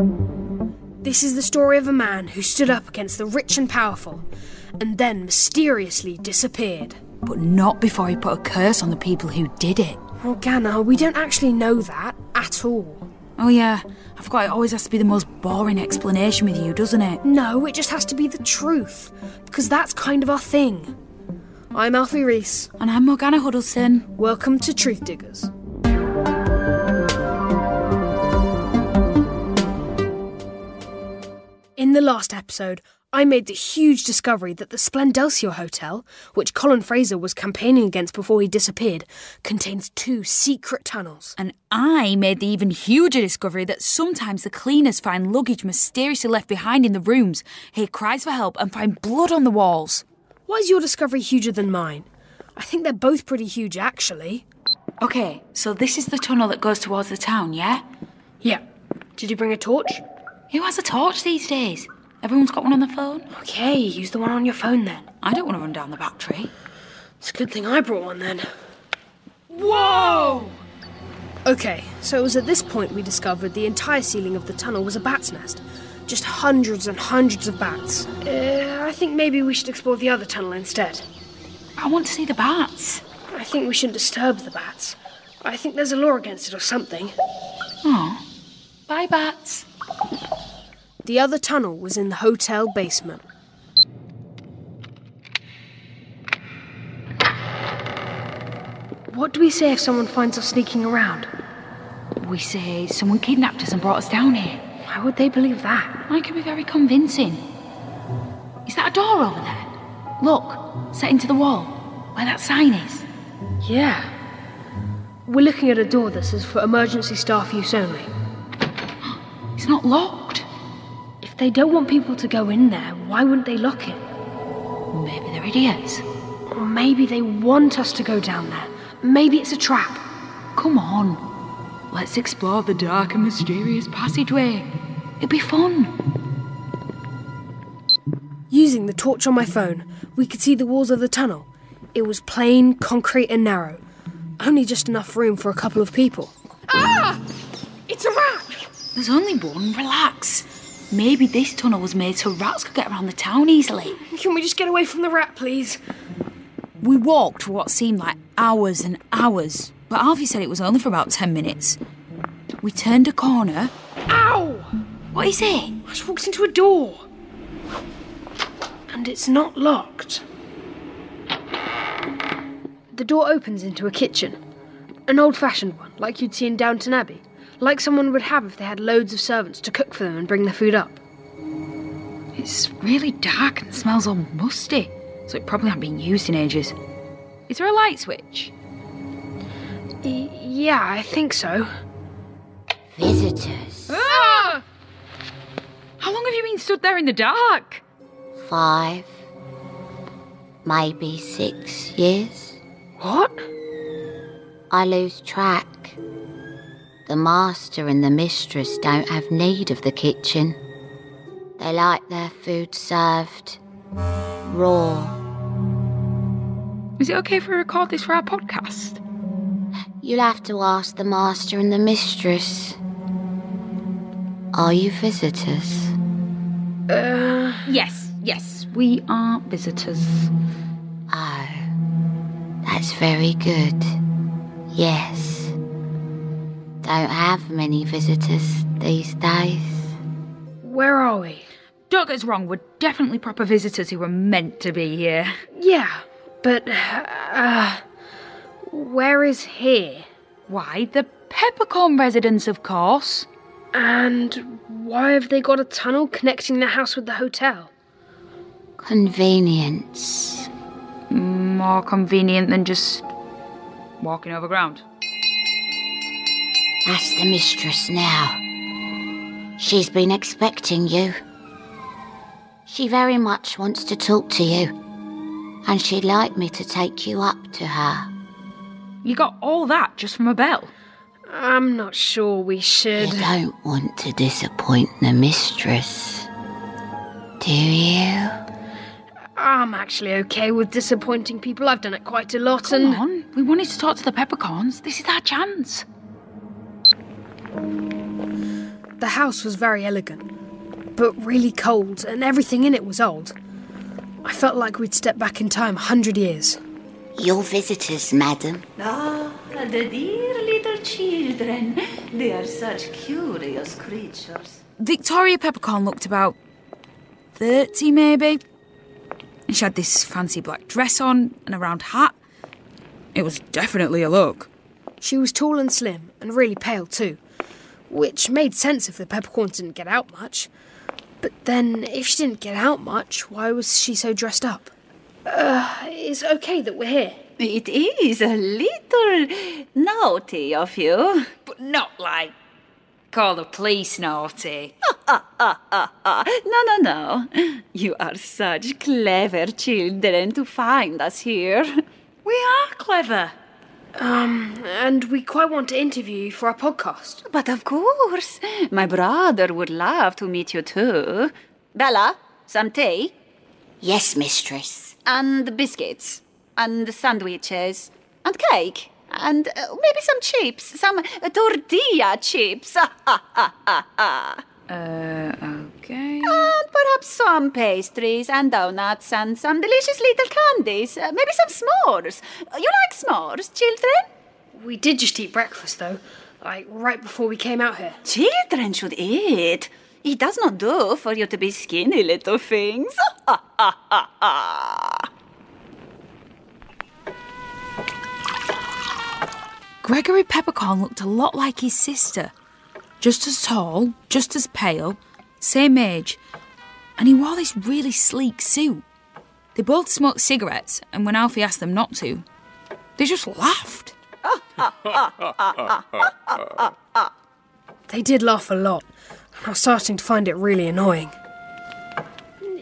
This is the story of a man who stood up against the rich and powerful, and then mysteriously disappeared. But not before he put a curse on the people who did it. Morgana, we don't actually know that at all. Oh yeah, I forgot it always has to be the most boring explanation with you, doesn't it? No, it just has to be the truth, because that's kind of our thing. I'm Alfie Reese. And I'm Morgana Huddleston. Welcome to Truthdiggers. In the last episode, I made the huge discovery that the Splendelcio Hotel, which Colin Fraser was campaigning against before he disappeared, contains 2 secret tunnels. And I made the even huger discovery that sometimes the cleaners find luggage mysteriously left behind in the rooms, hear cries for help and find blood on the walls. Why is your discovery huger than mine? I think they're both pretty huge, actually. Okay, so this is the tunnel that goes towards the town, yeah? Yeah. Did you bring a torch? Who has a torch these days? Everyone's got one on the phone? Okay, use the one on your phone then. I don't want to run down the battery. It's a good thing I brought one then. Whoa! Okay, so it was at this point we discovered the entire ceiling of the tunnel was a bat's nest. Just hundreds and hundreds of bats. I think maybe we should explore the other tunnel instead. I want to see the bats. I think we shouldn't disturb the bats. I think there's a law against it or something. Oh. Bye, bats. The other tunnel was in the hotel basement. What do we say if someone finds us sneaking around? We say someone kidnapped us and brought us down here. Why would they believe that? That could be very convincing. Is that a door over there? Look, set into the wall, where that sign is. Yeah. We're looking at a door that says for emergency staff use only. It's not locked. If they don't want people to go in there, why wouldn't they lock it? Maybe they're idiots. Or maybe they want us to go down there. Maybe it's a trap. Come on. Let's explore the dark and mysterious passageway. It'll be fun. Using the torch on my phone, we could see the walls of the tunnel. It was plain, concrete and narrow. Only just enough room for a couple of people. Ah! It's a rat! There's only one. Relax. Maybe this tunnel was made so rats could get around the town easily. Can we just get away from the rat, please? We walked for what seemed like hours and hours, but Alfie said it was only for about 10 minutes. We turned a corner. Ow! What is it? I just walked into a door. And it's not locked. The door opens into a kitchen. An old-fashioned one, like you'd see in Downton Abbey. Like someone would have if they had loads of servants to cook for them and bring their food up. It's really dark and smells all musty, so it probably hasn't been used in ages. Is there a light switch? Yeah, I think so. Visitors. Ah! How long have you been stood there in the dark? 5, maybe 6 years. What? I lose track. The master and the mistress don't have need of the kitchen. They like their food served raw. Is it okay if we record this for our podcast? You'll have to ask the master and the mistress. Are you visitors? Yes, we are visitors. Oh, that's very good. Yes. Don't have many visitors these days. Where are we? Don't get us wrong, we're definitely proper visitors who were meant to be here. Yeah, but, where is here? Why, the Peppercorn residence, of course. And why have they got a tunnel connecting the house with the hotel? Convenience. More convenient than just walking over ground. That's the mistress now. She's been expecting you. She very much wants to talk to you, and she'd like me to take you up to her. You got all that just from a bell? I'm not sure we should. You don't want to disappoint the mistress, do you? I'm actually okay with disappointing people. I've done it quite a lot. Come on, we wanted to talk to the Peppercorns. This is our chance. The house was very elegant, but really cold, and everything in it was old. I felt like we'd stepped back in time 100 years. Your visitors, madam. Ah, the dear little children. They are such curious creatures. Victoria Peppercorn looked about 30 maybe. And she had this fancy black dress on and a round hat. It was definitely a look. She was tall and slim, and really pale too, which made sense if the Peppercorns didn't get out much. But then, if she didn't get out much, why was she so dressed up? It's okay that we're here. It is a little naughty of you. But not like call the police naughty. No. You are such clever children to find us here. We are clever. And we quite want to interview you for our podcast. But of course, my brother would love to meet you too. Bella, some tea? Yes, mistress. And biscuits. And sandwiches. And cake. And maybe some chips. Some tortilla chips. Okay. And perhaps some pastries and donuts and some delicious little candies. Maybe some s'mores. You like s'mores, children? We did just eat breakfast, though, like right before we came out here. Children should eat. It does not do for you to be skinny little things. Gregory Peppercorn looked a lot like his sister. Just as tall, just as pale, same age. And he wore this really sleek suit. They both smoked cigarettes, and when Alfie asked them not to, they just laughed. They did laugh a lot, and I was starting to find it really annoying.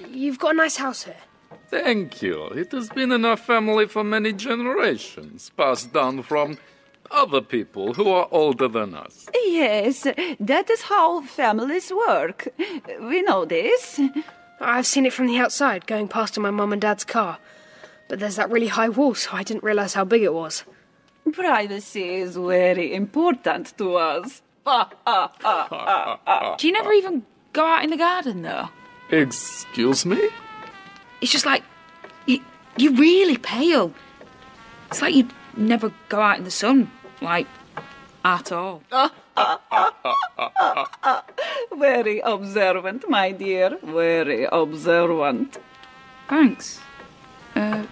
You've got a nice house here. Thank you. It has been in our family for many generations, passed down from other people who are older than us. Yes, that is how families work. We know this. I've seen it from the outside, going past in my mum and dad's car. But there's that really high wall, so I didn't realise how big it was. Privacy is very important to us. Do you never even go out in the garden, though? Excuse me? It's just like, you're really pale. It's like you'd never go out in the sun, like, at all. Very observant, my dear. Very observant. Thanks. Can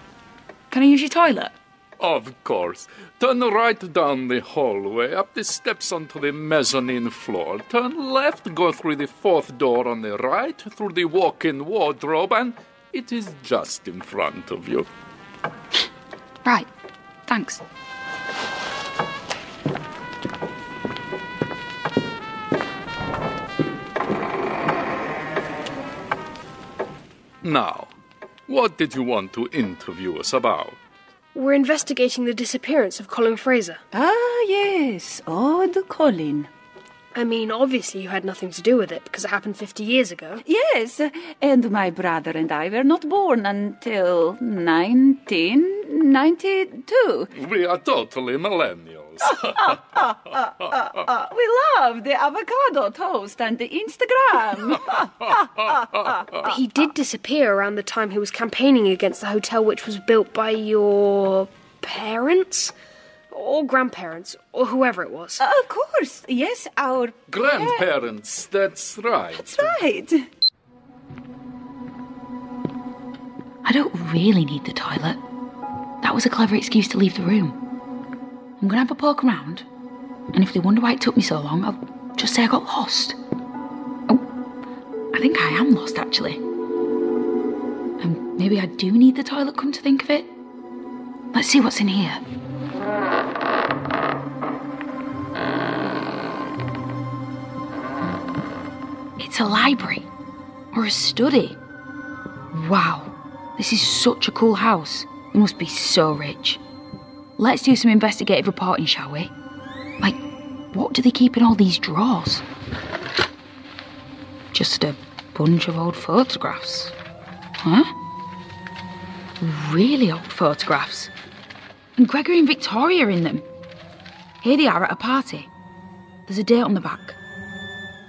I use your toilet? Of course. Turn right down the hallway, up the steps onto the mezzanine floor. Turn left, go through the fourth door on the right, through the walk-in wardrobe, and it is just in front of you. Right. Thanks. Now, what did you want to interview us about? We're investigating the disappearance of Colin Fraser. Ah, yes, Odd Colin. I mean, obviously you had nothing to do with it, because it happened 50 years ago. Yes, and my brother and I were not born until 1992. We are totally millennials. We love the avocado toast and the Instagram. But he did disappear around the time he was campaigning against the hotel which was built by your parents? Or grandparents, or whoever it was. Of course, yes, our... Grandparents, that's right. That's right. I don't really need the toilet. That was a clever excuse to leave the room. I'm going to have a poke around, and if they wonder why it took me so long, I'll just say I got lost. Oh, I think I am lost, actually. And maybe I do need the toilet, come to think of it. Let's see what's in here. It's a library. Or a study. Wow, this is such a cool house. They must be so rich. Let's do some investigative reporting, shall we? Like, what do they keep in all these drawers? Just a bunch of old photographs. Huh? Really old photographs. And Gregory and Victoria are in them. Here they are at a party. There's a date on the back.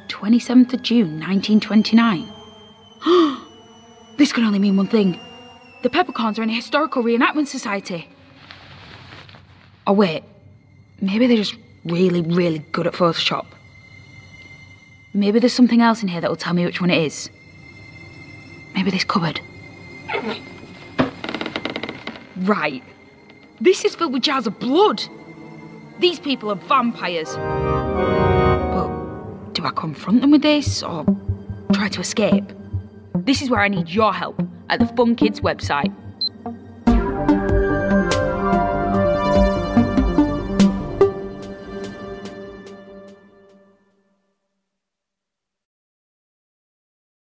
27th of June, 1929. This can only mean one thing. The Peppercorns are in a historical reenactment society. Oh wait, maybe they're just really, really good at Photoshop. Maybe there's something else in here that will tell me which one it is. Maybe this cupboard. Right. This is filled with jars of blood. These people are vampires. But do I confront them with this or try to escape? This is where I need your help at the Fun Kids website.